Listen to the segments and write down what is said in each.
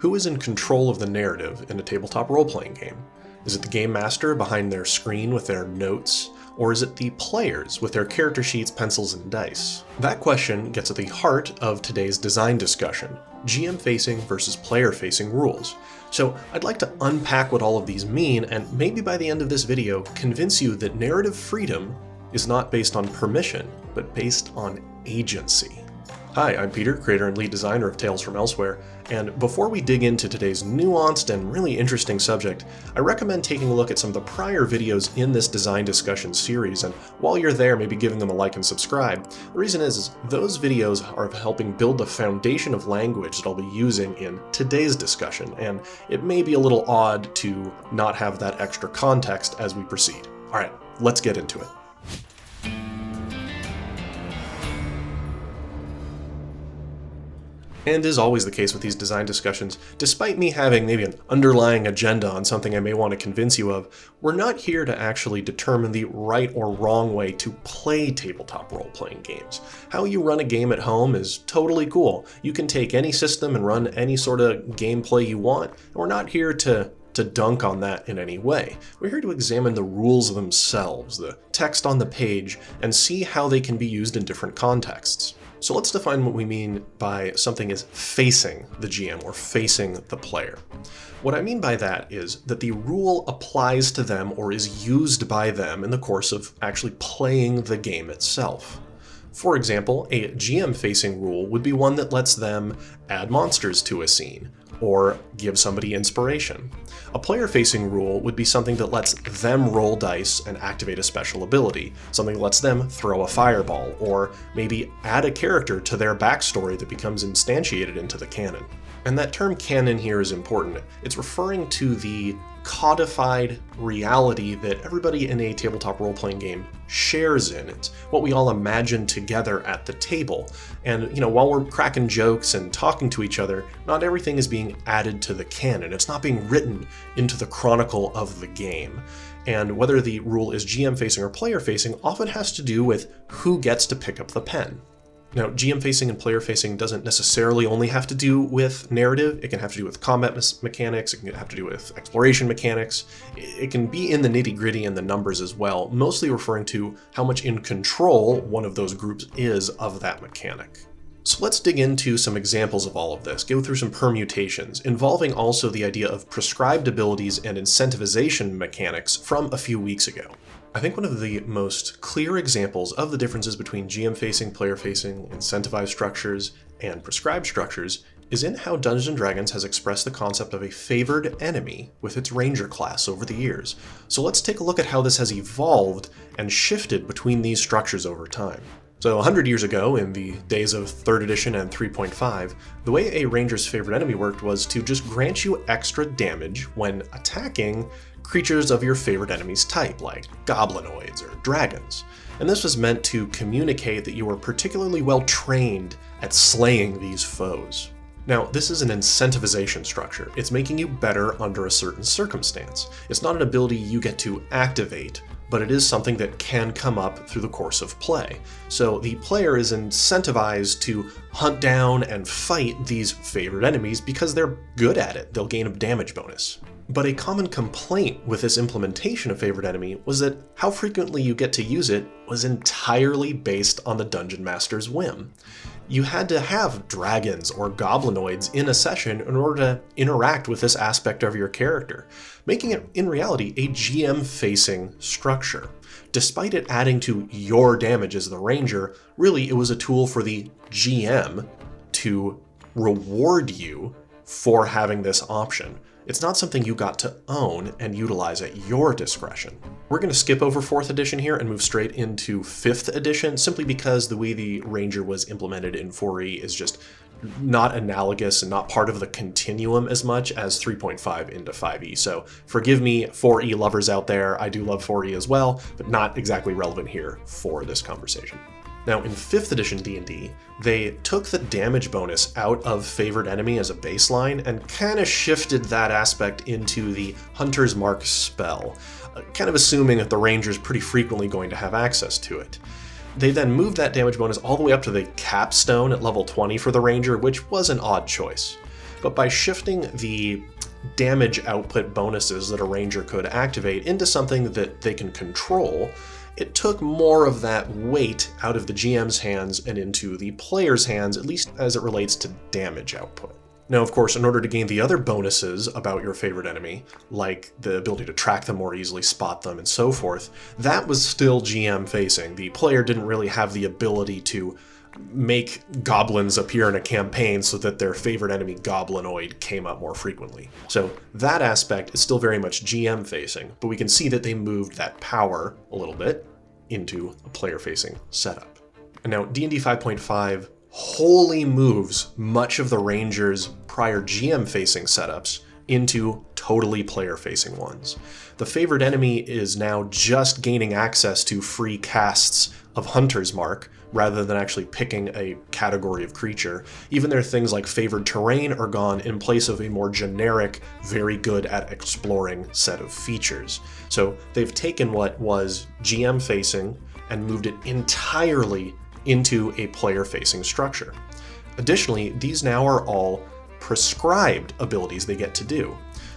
Who is in control of the narrative in a tabletop role-playing game? Is it the game master behind their screen with their notes, or is it the players with their character sheets, pencils, and dice? That question gets at the heart of today's design discussion, GM-facing versus player-facing rules. So I'd like to unpack what all of these mean, and maybe by the end of this video, convince you that narrative freedom is not based on permission, but based on agency. Hi, I'm Peter, creator and lead designer of Tales from Elsewhere, and before we dig into today's nuanced and really interesting subject, I recommend taking a look at some of the prior videos in this design discussion series, and while you're there, maybe giving them a like and subscribe. The reason is those videos are helping build the foundation of language that I'll be using in today's discussion, and it may be a little odd to not have that extra context as we proceed. Alright, let's get into it. And as always the case with these design discussions, despite me having maybe an underlying agenda on something I may want to convince you of, we're not here to actually determine the right or wrong way to play tabletop role-playing games. How you run a game at home is totally cool. You can take any system and run any sort of gameplay you want, and we're not here to dunk on that in any way. We're here to examine the rules themselves, the text on the page, and see how they can be used in different contexts. So let's define what we mean by something is facing the GM or facing the player. What I mean by that is that the rule applies to them or is used by them in the course of actually playing the game itself. For example, a GM-facing rule would be one that lets them add monsters to a scene, or give somebody inspiration. A player-facing rule would be something that lets them roll dice and activate a special ability, something that lets them throw a fireball, or maybe add a character to their backstory that becomes instantiated into the canon. And that term canon here is important. It's referring to the codified reality that everybody in a tabletop role-playing game shares in. It's what we all imagine together at the table. And, while we're cracking jokes and talking to each other, not everything is being added to the canon. It's not being written into the chronicle of the game. And whether the rule is GM-facing or player-facing often has to do with who gets to pick up the pen. Now, GM-facing and player-facing doesn't necessarily only have to do with narrative. It can have to do with combat mechanics. It can have to do with exploration mechanics. It can be in the nitty-gritty and the numbers as well, mostly referring to how much in control one of those groups is of that mechanic. So let's dig into some examples of all of this, go through some permutations, involving also the idea of prescribed abilities and incentivization mechanics from a few weeks ago. I think one of the most clear examples of the differences between GM-facing, player-facing, incentivized structures, and prescribed structures is in how Dungeons & Dragons has expressed the concept of a favored enemy with its Ranger class over the years. So let's take a look at how this has evolved and shifted between these structures over time. So 100 years ago, in the days of 3rd edition and 3.5, the way a Ranger's favorite enemy worked was to just grant you extra damage when attacking creatures of your favorite enemy's type, like goblinoids or dragons. And this was meant to communicate that you were particularly well trained at slaying these foes. Now, this is an incentivization structure. It's making you better under a certain circumstance. It's not an ability you get to activate, but it is something that can come up through the course of play. So the player is incentivized to hunt down and fight these favorite enemies because they're good at it. They'll gain a damage bonus. But a common complaint with this implementation of favorite enemy was that how frequently you get to use it was entirely based on the dungeon master's whim. You had to have dragons or goblinoids in a session in order to interact with this aspect of your character, making it, in reality, a GM-facing structure. Despite it adding to your damage as the ranger, really it was a tool for the GM to reward you for having this option. It's not something you got to own and utilize at your discretion. We're going to skip over 4th edition here and move straight into 5th edition, simply because the way the Ranger was implemented in 4E is just not analogous and not part of the continuum as much as 3.5 into 5E. So forgive me, 4E lovers out there, I do love 4E as well, but not exactly relevant here for this conversation. Now, in 5th edition D&D, they took the damage bonus out of Favored Enemy as a baseline and kind of shifted that aspect into the Hunter's Mark spell, kind of assuming that the Ranger's pretty frequently going to have access to it. They then moved that damage bonus all the way up to the capstone at level 20 for the Ranger, which was an odd choice. but by shifting the damage output bonuses that a ranger could activate into something that they can control, it took more of that weight out of the GM's hands and into the player's hands, at least as it relates to damage output. Now, of course, in order to gain the other bonuses about your favorite enemy, like the ability to track them more easily, spot them, and so forth, that was still GM facing. The player didn't really have the ability to make goblins appear in a campaign so that their favorite enemy goblinoid came up more frequently. So that aspect is still very much GM facing, but we can see that they moved that power a little bit into a player facing setup. And now D&D 5.5 wholly moves much of the Ranger's prior GM-facing setups into totally player-facing ones. The favorite enemy is now just gaining access to free casts of Hunter's Mark, rather than actually picking a category of creature. Even their things like favored terrain are gone in place of a more generic, very good at exploring set of features. So they've taken what was GM-facing and moved it entirely into a player-facing structure. Additionally, these now are all prescribed abilities they get to do.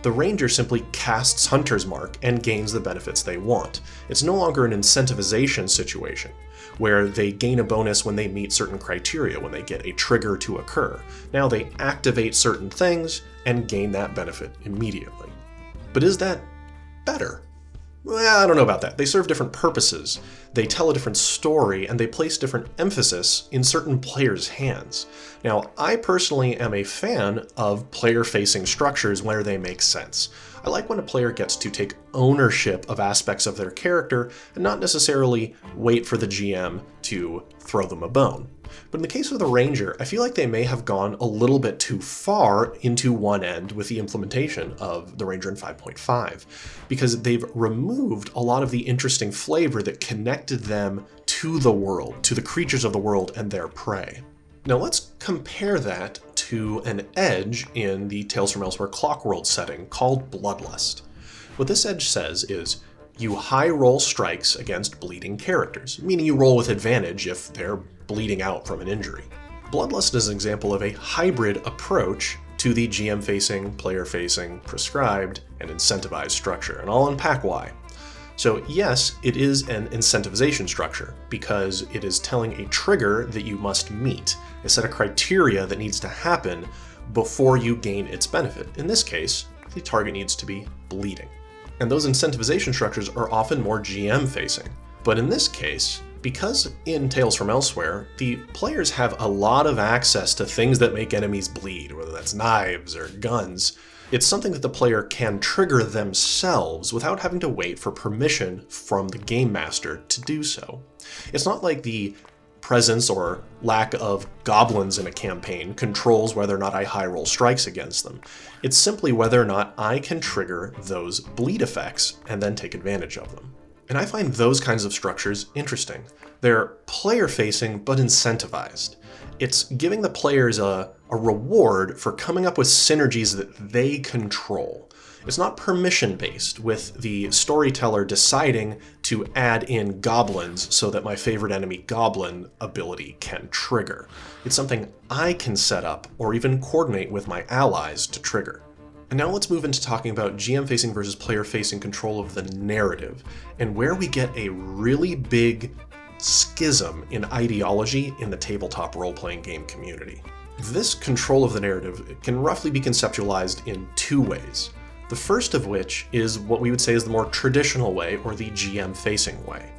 The Ranger simply casts Hunter's Mark and gains the benefits they want. It's no longer an incentivization situation, where they gain a bonus when they meet certain criteria, when they get a trigger to occur. Now they activate certain things and gain that benefit immediately. But is that better? Well, I don't know about that. They serve different purposes, they tell a different story, and they place different emphasis in certain players' hands. Now, I personally am a fan of player-facing structures where they make sense. I like when a player gets to take ownership of aspects of their character and not necessarily wait for the GM to throw them a bone. But in the case of the Ranger, I feel like they may have gone a little bit too far into one end with the implementation of the Ranger in 5.5, because they've removed a lot of the interesting flavor that connected them to the world, to the creatures of the world and their prey. Now let's compare that to an edge in the Tales from Elsewhere Clockworld setting called Bloodlust. What this edge says is, you high roll strikes against bleeding characters, meaning you roll with advantage if they're bleeding out from an injury. Bloodlust is an example of a hybrid approach to the GM-facing, player-facing, prescribed, and incentivized structure, and I'll unpack why. So yes, it is an incentivization structure, because it is telling a trigger that you must meet, a set of criteria that needs to happen before you gain its benefit. In this case, the target needs to be bleeding. And those incentivization structures are often more GM-facing. But in this case, because in Tales from Elsewhere, the players have a lot of access to things that make enemies bleed, whether that's knives or guns, it's something that the player can trigger themselves without having to wait for permission from the game master to do so. It's not like the presence or lack of goblins in a campaign controls whether or not I high roll strikes against them. It's simply whether or not I can trigger those bleed effects and then take advantage of them. And I find those kinds of structures interesting. They're player-facing but incentivized. It's giving the players a reward for coming up with synergies that they control. It's not permission-based, with the storyteller deciding to add in goblins so that my favorite enemy goblin ability can trigger. It's something I can set up or even coordinate with my allies to trigger. And now let's move into talking about GM-facing versus player-facing control of the narrative, and where we get a really big schism in ideology in the tabletop role-playing game community. This control of the narrative can roughly be conceptualized in two ways. The first of which is what we would say is the more traditional way, or the GM-facing way.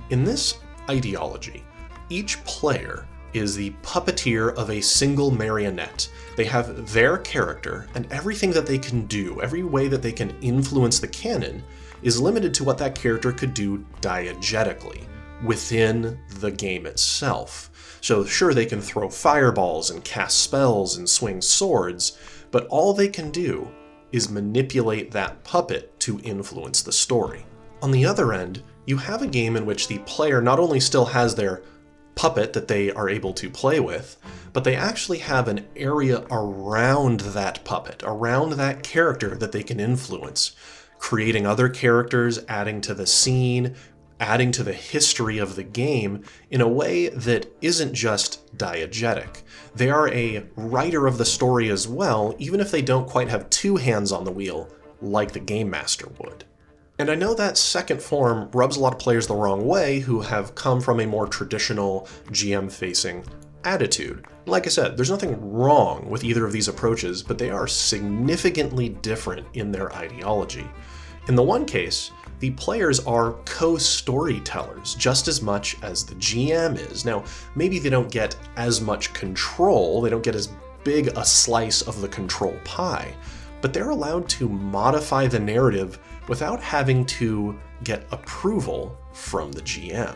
In this ideology, each player is the puppeteer of a single marionette. They have their character, and everything that they can do, every way that they can influence the canon, is limited to what that character could do diegetically within the game itself. So sure, they can throw fireballs and cast spells and swing swords, but all they can do is manipulate that puppet to influence the story. On the other end, you have a game in which the player not only still has their puppet that they are able to play with, but they actually have an area around that puppet, around that character that they can influence, creating other characters, adding to the scene, adding to the history of the game in a way that isn't just diegetic. They are a writer of the story as well, even if they don't quite have two hands on the wheel like the game master would. And I know that second form rubs a lot of players the wrong way who have come from a more traditional GM-facing attitude. Like I said, there's nothing wrong with either of these approaches, but they are significantly different in their ideology. In the one case, the players are co-storytellers just as much as the GM is. Now, maybe they don't get as much control, they don't get as big a slice of the control pie, but they're allowed to modify the narrative without having to get approval from the GM.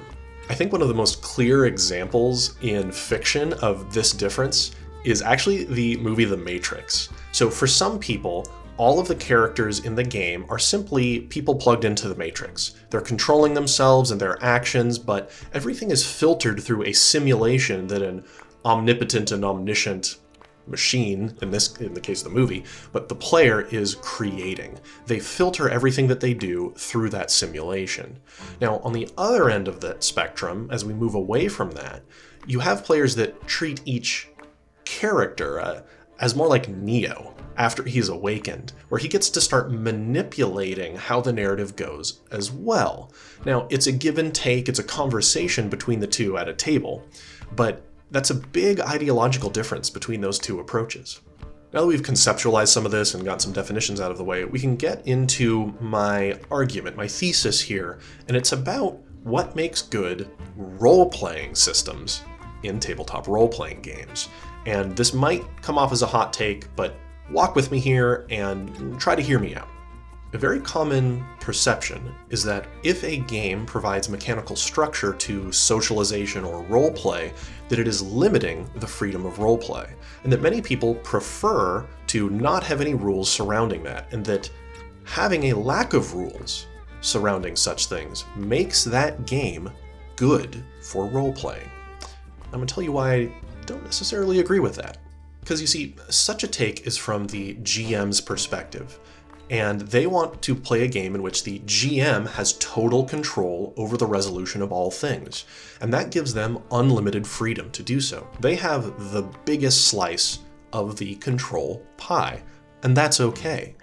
I think one of the most clear examples in fiction of this difference is actually the movie The Matrix. So for some people, all of the characters in the game are simply people plugged into the Matrix. They're controlling themselves and their actions, but everything is filtered through a simulation that an omnipotent and omniscient machine, in the case of the movie, but the player is creating. They filter everything that they do through that simulation. Now, on the other end of that spectrum, as we move away from that, you have players that treat each character as more like Neo after he's awakened, where he gets to start manipulating how the narrative goes as well. Now, it's a give and take, it's a conversation between the two at a table, but that's a big ideological difference between those two approaches. Now that we've conceptualized some of this and got some definitions out of the way, we can get into my argument, my thesis here, and it's about what makes good role-playing systems in tabletop role-playing games. And this might come off as a hot take, but walk with me here and try to hear me out. A very common perception is that if a game provides mechanical structure to socialization or roleplay, that it is limiting the freedom of roleplay, and that many people prefer to not have any rules surrounding that, and that having a lack of rules surrounding such things makes that game good for roleplaying. I'm going to tell you why I don't necessarily agree with that. Because you see, such a take is from the GM's perspective, and they want to play a game in which the GM has total control over the resolution of all things, and that gives them unlimited freedom to do so. They have the biggest slice of the control pie, and that's okay.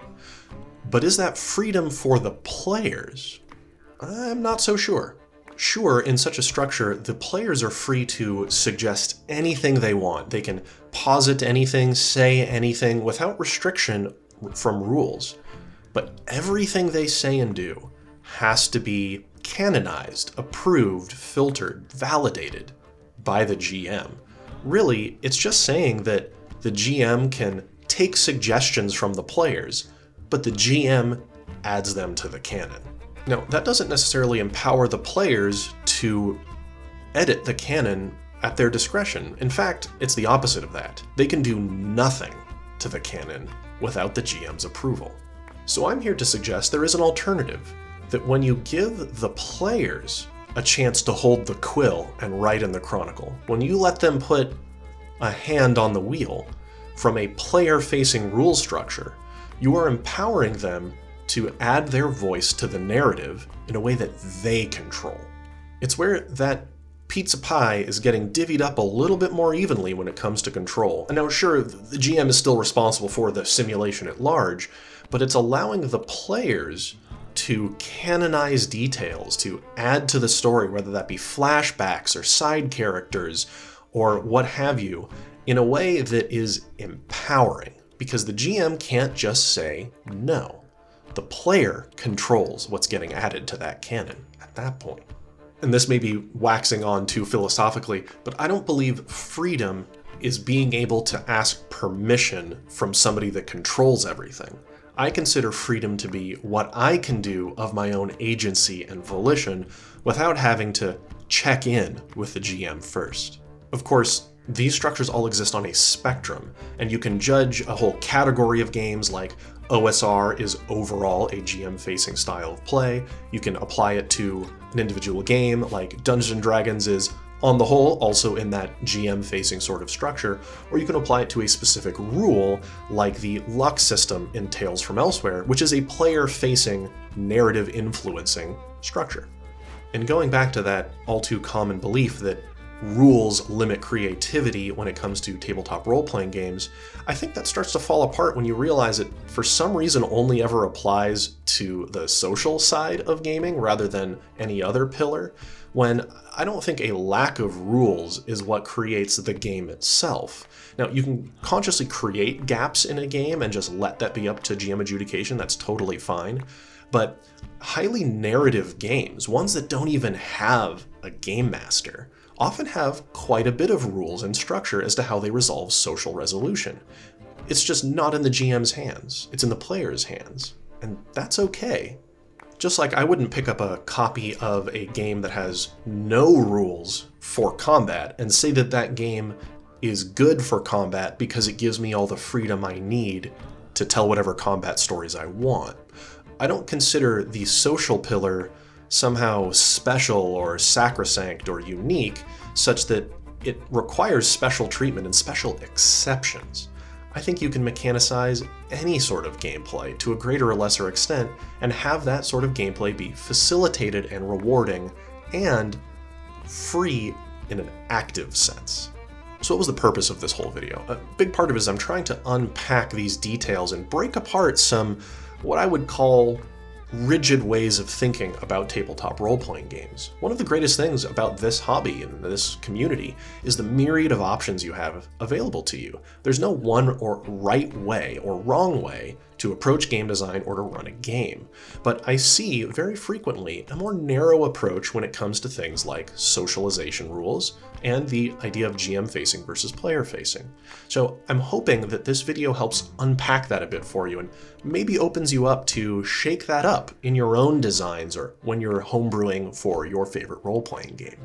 But is that freedom for the players? I'm not so sure. Sure, in such a structure, the players are free to suggest anything they want. They can posit anything, say anything, without restriction from rules. But everything they say and do has to be canonized, approved, filtered, validated by the GM. Really, it's just saying that the GM can take suggestions from the players, but the GM adds them to the canon. Now, that doesn't necessarily empower the players to edit the canon at their discretion. In fact, it's the opposite of that. They can do nothing to the canon without the GM's approval. So I'm here to suggest there is an alternative, that when you give the players a chance to hold the quill and write in the chronicle, when you let them put a hand on the wheel from a player-facing rule structure, you are empowering them to add their voice to the narrative in a way that they control. It's where that pizza pie is getting divvied up a little bit more evenly when it comes to control. And now sure, the GM is still responsible for the simulation at large, but it's allowing the players to canonize details, to add to the story, whether that be flashbacks or side characters or what have you, in a way that is empowering, because the GM can't just say no. The player controls what's getting added to that canon at that point. And this may be waxing on too philosophically, but I don't believe freedom is being able to ask permission from somebody that controls everything. I consider freedom to be what I can do of my own agency and volition without having to check in with the GM first. Of course, these structures all exist on a spectrum, and you can judge a whole category of games like OSR is overall a GM-facing style of play. You can apply it to an individual game like Dungeons & Dragons is, on the whole, also in that GM-facing sort of structure, or you can apply it to a specific rule like the luck system in Tales from Elsewhere, which is a player-facing, narrative-influencing structure. And going back to that all too common belief that rules limit creativity when it comes to tabletop role-playing games, I think that starts to fall apart when you realize it for some reason only ever applies to the social side of gaming rather than any other pillar, when I don't think a lack of rules is what creates the game itself. Now, you can consciously create gaps in a game and just let that be up to GM adjudication, that's totally fine. But highly narrative games, ones that don't even have a game master, often have quite a bit of rules and structure as to how they resolve social resolution. It's just not in the GM's hands, it's in the player's hands, and that's okay. Just like I wouldn't pick up a copy of a game that has no rules for combat and say that that game is good for combat because it gives me all the freedom I need to tell whatever combat stories I want. I don't consider the social pillar somehow special or sacrosanct or unique, such that it requires special treatment and special exceptions. I think you can mechanicize any sort of gameplay to a greater or lesser extent and have that sort of gameplay be facilitated and rewarding and free in an active sense. So what was the purpose of this whole video? A big part of it is I'm trying to unpack these details and break apart some what I would call rigid ways of thinking about tabletop role-playing games. One of the greatest things about this hobby and this community is the myriad of options you have available to you. There's no one or right way or wrong way to approach game design or to run a game, but I see very frequently a more narrow approach when it comes to things like socialization rules and the idea of GM facing versus player facing. So I'm hoping that this video helps unpack that a bit for you and maybe opens you up to shake that up in your own designs or when you're homebrewing for your favorite role-playing game.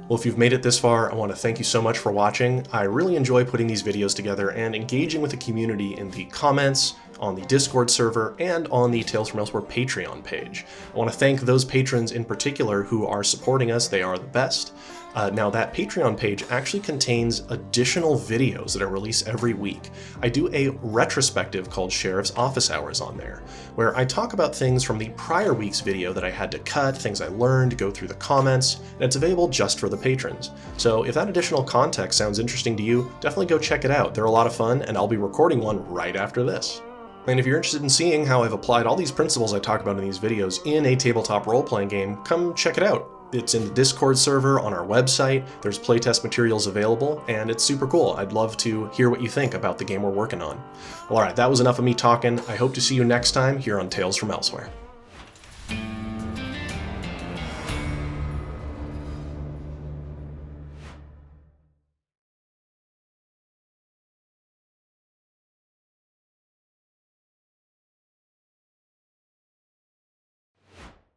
Well, if you've made it this far, I want to thank you so much for watching. I really enjoy putting these videos together and engaging with the community in the comments, on the Discord server, and on the Tales from Elsewhere Patreon page. I want to thank those patrons in particular who are supporting us. They are the best. Now, that Patreon page actually contains additional videos that I release every week. I do a retrospective called Sheriff's Office Hours on there, where I talk about things from the prior week's video that I had to cut, things I learned, go through the comments, and it's available just for the patrons. So if that additional context sounds interesting to you, definitely go check it out. They're a lot of fun, and I'll be recording one right after this. And if you're interested in seeing how I've applied all these principles I talk about in these videos in a tabletop role-playing game, come check it out. It's in the Discord server on our website, there's playtest materials available, and it's super cool. I'd love to hear what you think about the game we're working on. Well, alright, that was enough of me talking. I hope to see you next time here on Tales from Elsewhere.